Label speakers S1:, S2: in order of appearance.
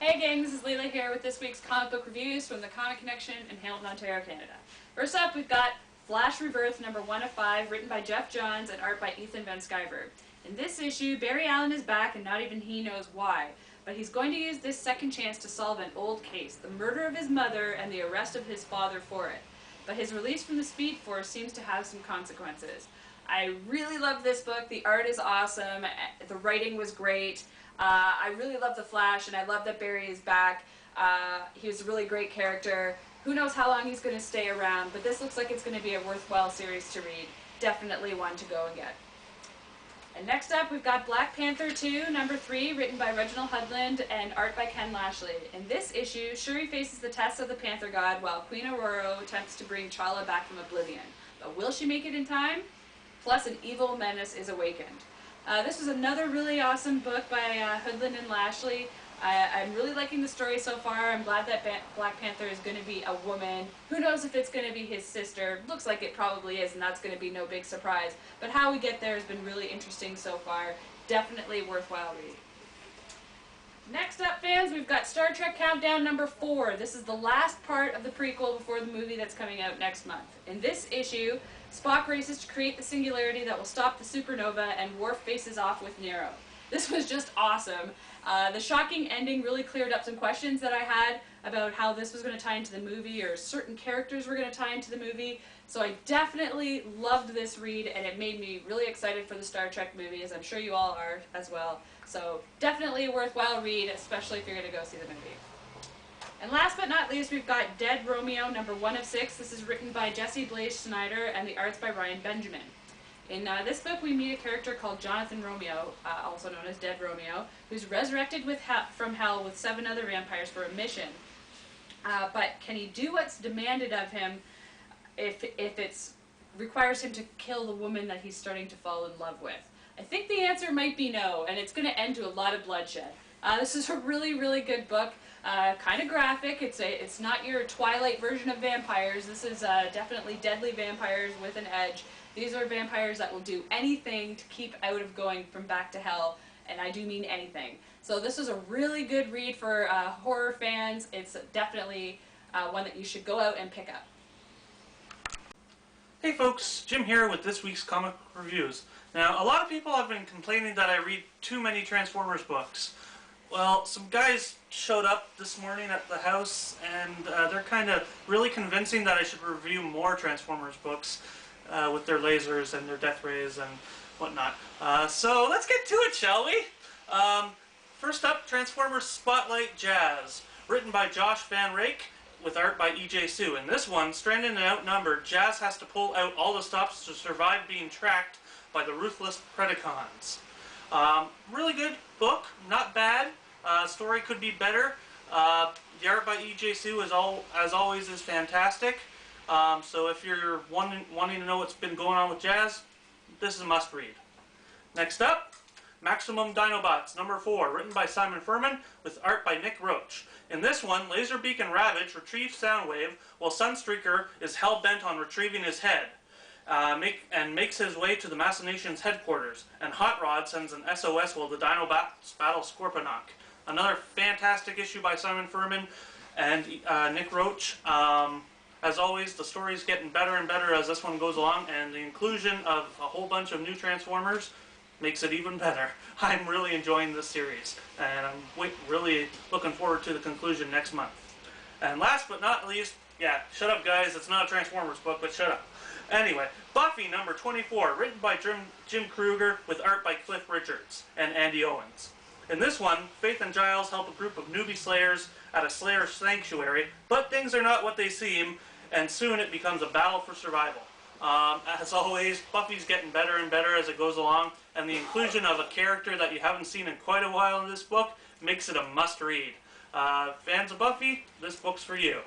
S1: Hey gang, this is Leila here with this week's comic book reviews from the Comic Connection in Hamilton, Ontario, Canada. First up, we've got Flash Rebirth number 1 of 5, written by Jeff Johns and art by Ethan Van Sciver. In this issue, Barry Allen is back and not even he knows why, but he's going to use this second chance to solve an old case, the murder of his mother and the arrest of his father for it. But his release from the Speed Force seems to have some consequences. I really love this book. The art is awesome. The writing was great. I really love the Flash, and I love that Barry is back. He was a really great character. Who knows how long he's going to stay around, but this looks like it's going to be a worthwhile series to read. Definitely one to go and get. And next up, we've got Black Panther 2, number 3, written by Reginald Hudlin and art by Ken Lashley. In this issue, Shuri faces the test of the Panther God while Queen Aurora attempts to bring T'Challa back from oblivion. But will she make it in time? Plus, an evil menace is awakened. This was another really awesome book by Hudlin and Lashley. I'm really liking the story so far. I'm glad that Black Panther is going to be a woman. Who knows if it's going to be his sister? Looks like it probably is, and that's going to be no big surprise. But how we get there has been really interesting so far. Definitely worthwhile read. Next up, fans, we've got Star Trek Countdown number 4. This is the last part of the prequel before the movie that's coming out next month. In this issue, Spock races to create the singularity that will stop the supernova, and Worf faces off with Nero. This was just awesome. The shocking ending really cleared up some questions that I had about how this was going to tie into the movie, or certain characters were going to tie into the movie. So I definitely loved this read, and it made me really excited for the Star Trek movie, as I'm sure you all are as well. So definitely a worthwhile read, especially if you're going to go see the movie. And last but not least, we've got Dead Romeo number 1 of 6. This is written by Jesse Blaze Schneider, and the art's by Ryan Benjamin. In this book, we meet a character called Jonathan Romeo, also known as Dead Romeo, who's resurrected from hell with 7 other vampires for a mission. But can he do what's demanded of him if it requires him to kill the woman that he's starting to fall in love with? I think the answer might be no, and it's going to end to a lot of bloodshed. This is a really, really good book. Kind of graphic. It's not your Twilight version of vampires. This is definitely deadly vampires with an edge. These are vampires that will do anything to keep out of going from back to hell, and I do mean anything. So this is a really good read for horror fans. It's definitely one that you should go out and pick up.
S2: Hey folks, Jim here with this week's comic reviews. Now, a lot of people have been complaining that I read too many Transformers books. Well, some guys showed up this morning at the house, and they're kind of really convincing that I should review more Transformers books with their lasers and their death rays and whatnot. So let's get to it, shall we? First up, Transformers Spotlight Jazz, written by Josh Van Rake, with art by E.J. Sue. In this one, stranded and outnumbered, Jazz has to pull out all the stops to survive being tracked by the ruthless Predacons. Really good book, not bad. Story could be better. The art by E.J. Sue, as always, is fantastic. So if you're wanting to know what's been going on with Jazz, this is a must-read. Next up, Maximum Dinobots, number 4, written by Simon Furman, with art by Nick Roach. In this one, Laserbeak and Ravage retrieve Soundwave, while Sunstreaker is hell-bent on retrieving his head, and makes his way to the Machination's headquarters, and Hot Rod sends an SOS while the Dinobots battle Scorponok. Another fantastic issue by Simon Furman and Nick Roach. As always, the story's getting better and better as this one goes along, and the inclusion of a whole bunch of new Transformers makes it even better. I'm really enjoying this series, and I'm really looking forward to the conclusion next month. And last but not least, yeah, shut up guys, it's not a Transformers book, but shut up. Anyway, Buffy number 24, written by Jim Kruger, with art by Cliff Richards and Andy Owens. In this one, Faith and Giles help a group of newbie slayers at a slayer sanctuary, but things are not what they seem, and soon it becomes a battle for survival. As always, Buffy's getting better and better as it goes along, and the inclusion of a character that you haven't seen in quite a while in this book makes it a must-read. Fans of Buffy, this book's for you.